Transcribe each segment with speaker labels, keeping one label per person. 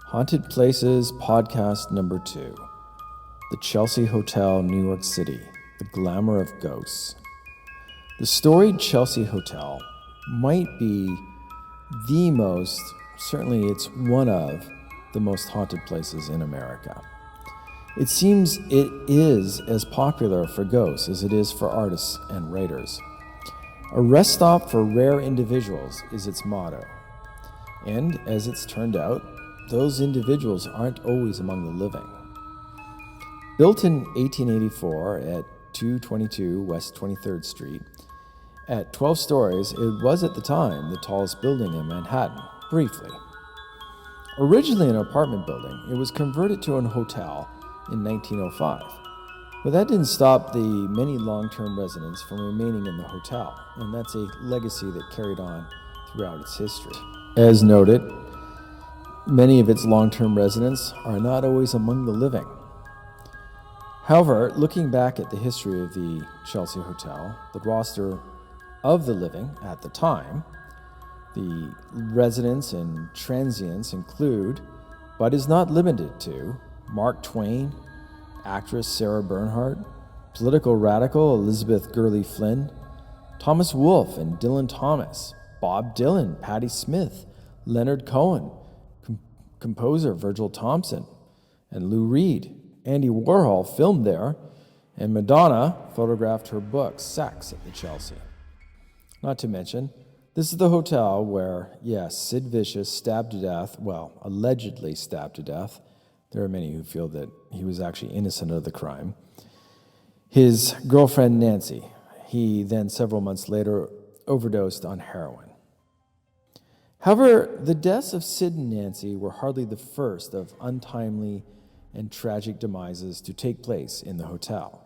Speaker 1: Haunted Places Podcast Number 2. The Chelsea Hotel, New York City. The Glamour of Ghosts. The storied Chelsea Hotel might be the most, certainly it's one of, the most haunted places in America. It seems it is as popular for ghosts as it is for artists and writers. A rest stop for rare individuals is its motto. And as it's turned out, those individuals aren't always among the living. Built in 1884 at 222 West 23rd Street, at 12 stories, it was at the time the tallest building in Manhattan, briefly. Originally an apartment building, it was converted to a hotel in 1905. But that didn't stop the many long-term residents from remaining in the hotel, and that's a legacy that carried on throughout its history. As noted, many of its long-term residents are not always among the living. However, looking back at the history of the Chelsea Hotel, the roster of the living at the time, the residents and transients include, but is not limited to, Mark Twain, actress Sarah Bernhardt, political radical Elizabeth Gurley Flynn, Thomas Wolfe and Dylan Thomas, Bob Dylan, Patti Smith, Leonard Cohen, composer Virgil Thompson, and Lou Reed. Andy Warhol filmed there, and Madonna photographed her book, Sex, at the Chelsea. Not to mention, this is the hotel where, yes, Sid Vicious stabbed to death, well, allegedly stabbed to death. There are many who feel that he was actually innocent of the crime. His girlfriend, Nancy. He then, several months later, overdosed on heroin. However, the deaths of Sid and Nancy were hardly the first of untimely and tragic demises to take place in the hotel.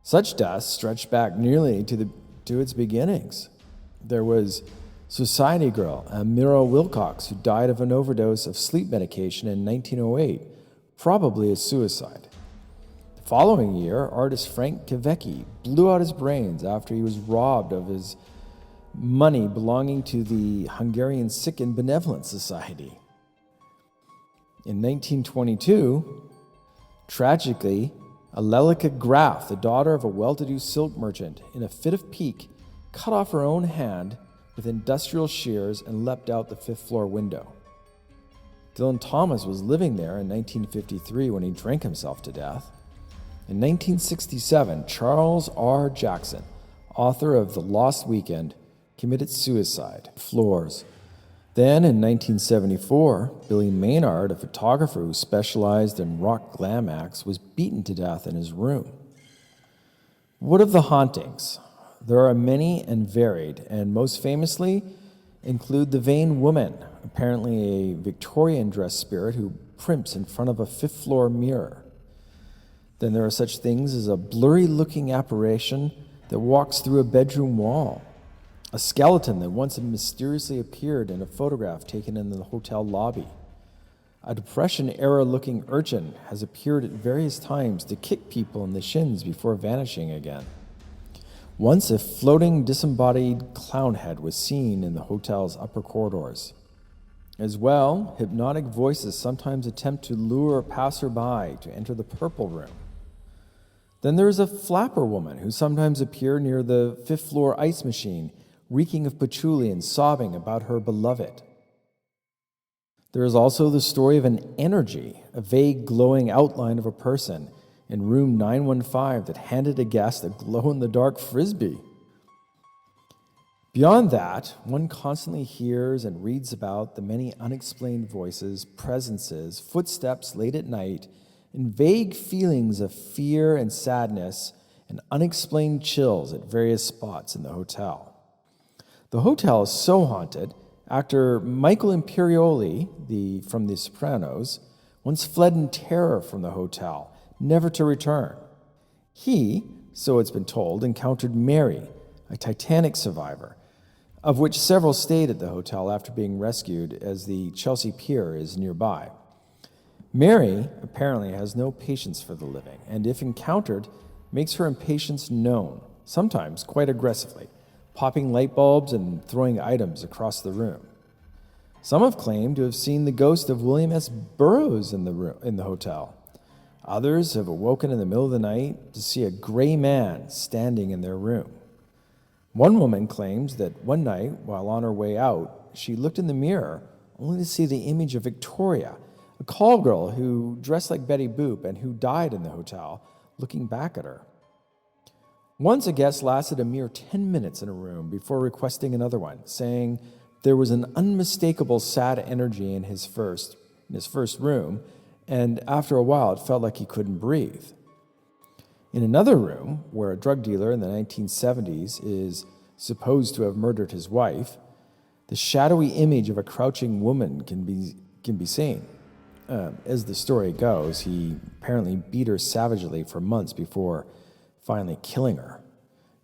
Speaker 1: Such deaths stretched back nearly to its beginnings. There was Society girl Amira Wilcox, who died of an overdose of sleep medication in 1908, probably a suicide. The following year, artist Frank Kivecki blew out his brains after he was robbed of his money belonging to the Hungarian Sick and Benevolent Society. In 1922, tragically, Alelika Graf, the daughter of a well-to-do silk merchant, in a fit of pique, cut off her own hand with industrial shears and leapt out the fifth-floor window. Dylan Thomas was living there in 1953 when he drank himself to death. In 1967, Charles R. Jackson, author of The Lost Weekend, committed suicide. Floors. Then, in 1974, Billy Maynard, a photographer who specialized in rock glam acts, was beaten to death in his room. What of the hauntings? There are many and varied, and most famously include the Vain Woman, apparently a Victorian-dressed spirit who primps in front of a fifth-floor mirror. Then there are such things as a blurry-looking apparition that walks through a bedroom wall, a skeleton that once mysteriously appeared in a photograph taken in the hotel lobby. A Depression-era looking urchin has appeared at various times to kick people in the shins before vanishing again. Once a floating, disembodied clown head was seen in the hotel's upper corridors. As well, hypnotic voices sometimes attempt to lure passerby to enter the Purple Room. Then there is a flapper woman who sometimes appears near the fifth-floor ice machine, reeking of patchouli and sobbing about her beloved. There is also the story of an energy, a vague glowing outline of a person in room 915 that handed a guest a glow-in-the-dark frisbee. Beyond that, one constantly hears and reads about the many unexplained voices, presences, footsteps late at night, and vague feelings of fear and sadness and unexplained chills at various spots in the hotel. The hotel is so haunted, actor Michael Imperioli, from The Sopranos, once fled in terror from the hotel, never to return. He, so it's been told, encountered Mary, a Titanic survivor, of which several stayed at the hotel after being rescued, as the Chelsea Pier is nearby. Mary apparently has no patience for the living, and if encountered, makes her impatience known, sometimes quite aggressively, popping light bulbs and throwing items across the room. Some have claimed to have seen the ghost of William S. Burroughs in the hotel. Others have awoken in the middle of the night to see a gray man standing in their room. One woman claims that one night, while on her way out, she looked in the mirror only to see the image of Victoria, a call girl who dressed like Betty Boop and who died in the hotel, looking back at her. Once a guest lasted a mere 10 minutes in a room before requesting another one, saying there was an unmistakable sad energy in his first room, and after a while it felt like he couldn't breathe. In another room, where a drug dealer in the 1970s is supposed to have murdered his wife, the shadowy image of a crouching woman can be seen. As the story goes, he apparently beat her savagely for months before finally killing her.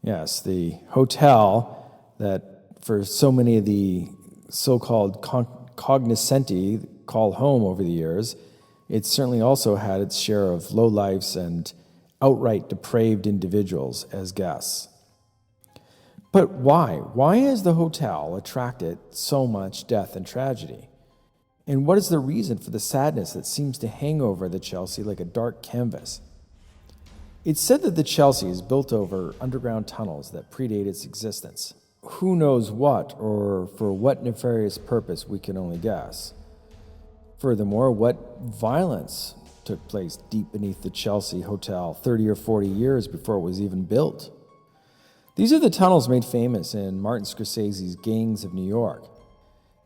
Speaker 1: Yes, the hotel that for so many of the so-called cognoscenti call home over the years, it certainly also had its share of lowlifes and outright depraved individuals as guests. But why? Why has the hotel attracted so much death and tragedy? And what is the reason for the sadness that seems to hang over the Chelsea like a dark canvas? It's said that the Chelsea is built over underground tunnels that predate its existence. Who knows what, or for what nefarious purpose, we can only guess. Furthermore, what violence took place deep beneath the Chelsea Hotel 30 or 40 years before it was even built? These are the tunnels made famous in Martin Scorsese's Gangs of New York.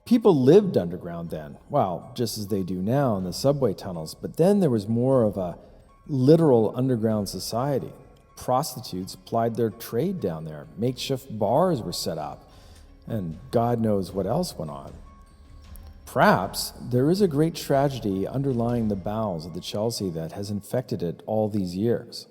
Speaker 1: People lived underground then, well, just as they do now in the subway tunnels, but then there was more of a literal underground society. Prostitutes plied their trade down there, makeshift bars were set up, and God knows what else went on. Perhaps there is a great tragedy underlying the bowels of the Chelsea that has infected it all these years.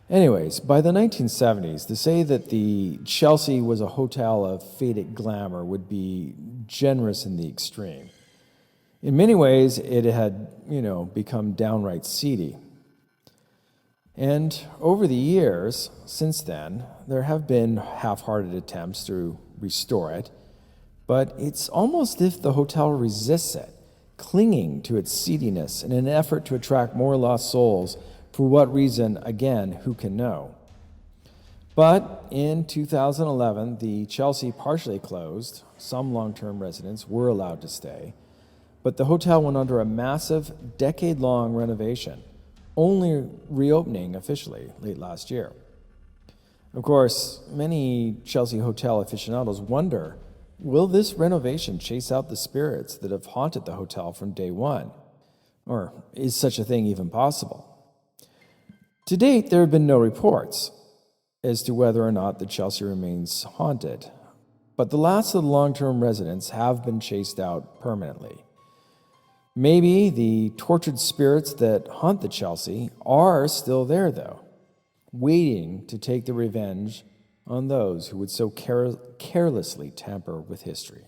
Speaker 1: Anyways, by the 1970s, to say that the Chelsea was a hotel of faded glamour would be generous in the extreme. In many ways, it had, become downright seedy. And over the years, since then, there have been half-hearted attempts to restore it, but it's almost as if the hotel resists it, clinging to its seediness in an effort to attract more lost souls. For what reason, again, who can know? But in 2011, the Chelsea partially closed. Some long-term residents were allowed to stay, but the hotel went under a massive, decade-long renovation, only reopening officially late last year. Of course, many Chelsea hotel aficionados wonder, will this renovation chase out the spirits that have haunted the hotel from day one? Or is such a thing even possible? To date, there have been no reports as to whether or not the Chelsea remains haunted, but the last of the long-term residents have been chased out permanently. Maybe the tortured spirits that haunt the Chelsea are still there, though, waiting to take the revenge on those who would so carelessly tamper with history.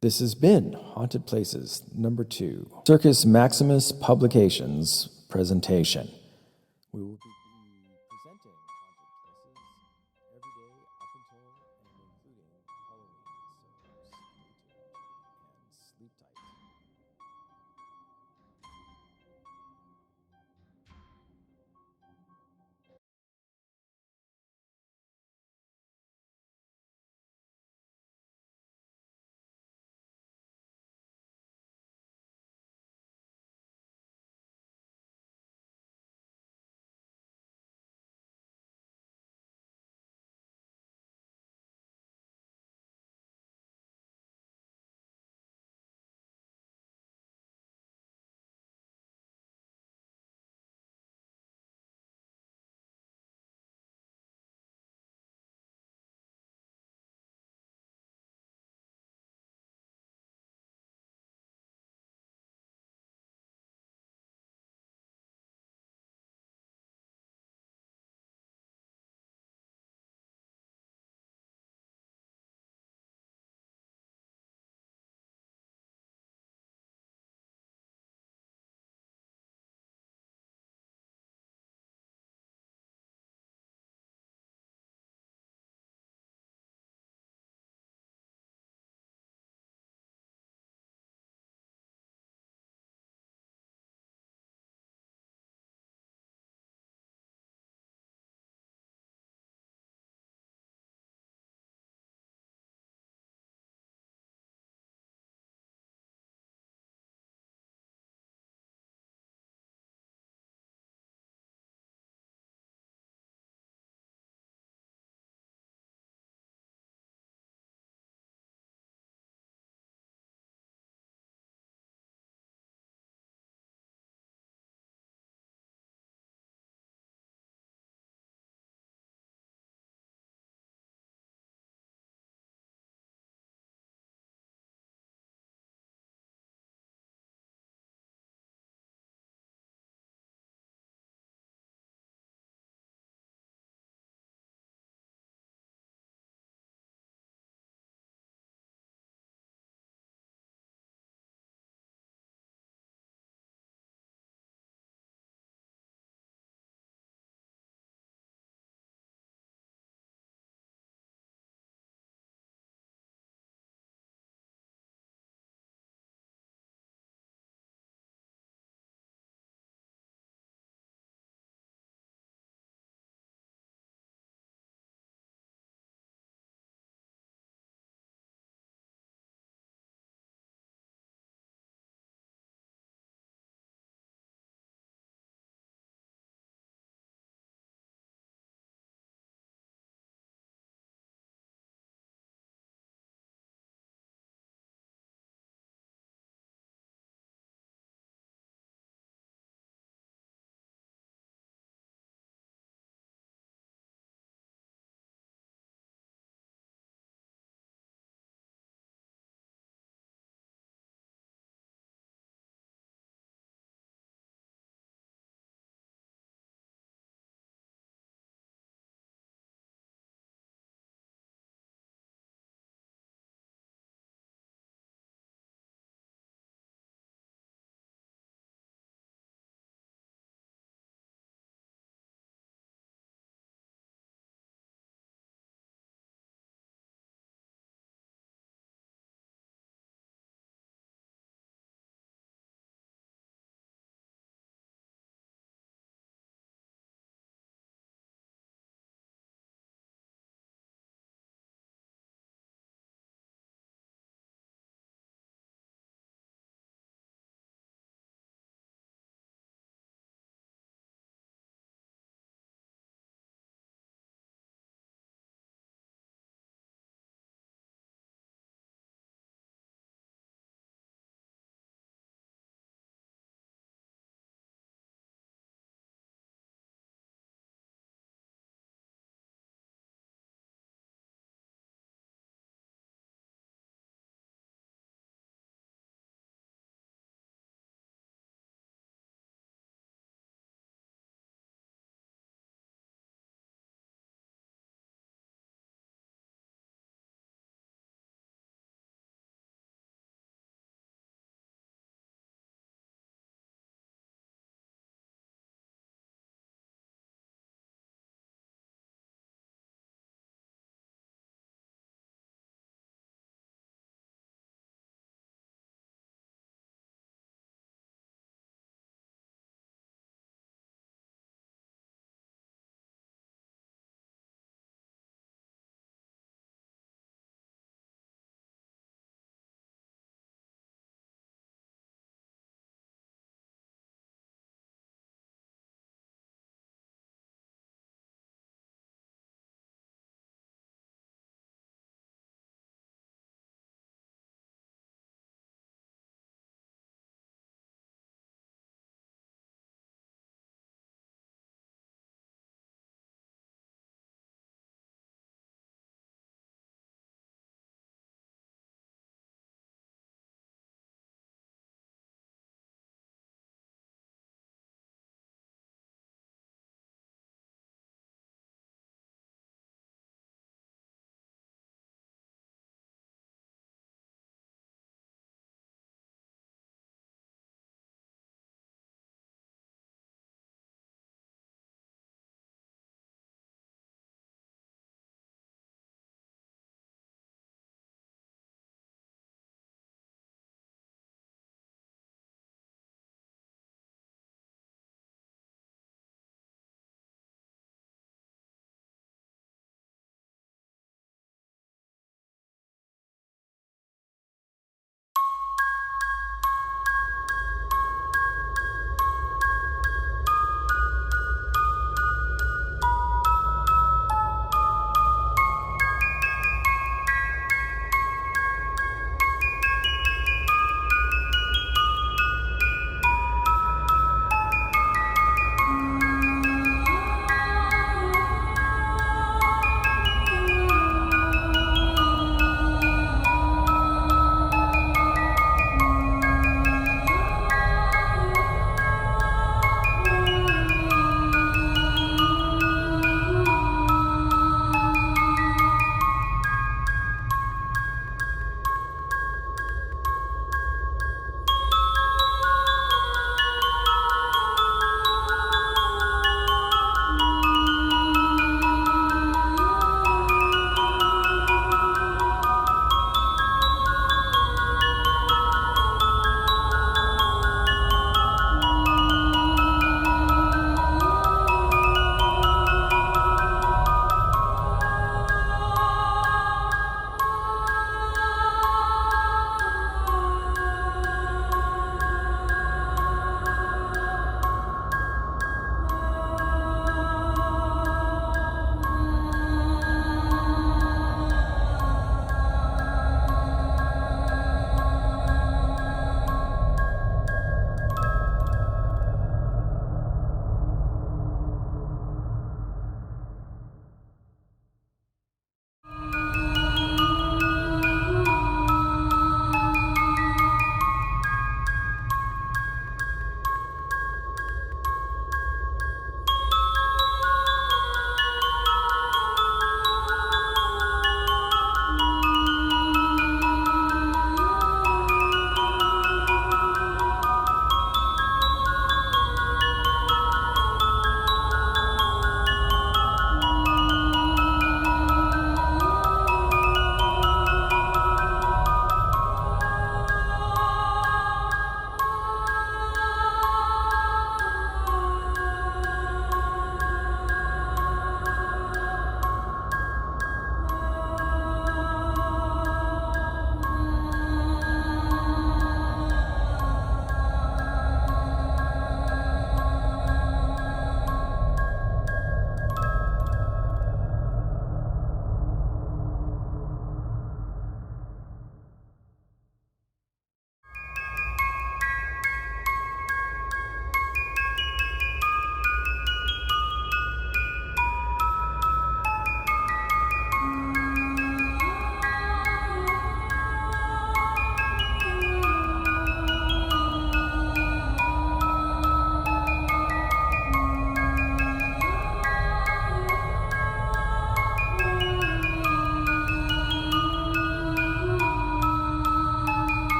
Speaker 1: This has been Haunted Places number 2, Circus Maximus Publications presentation. We will be presenting Haunted Places every day.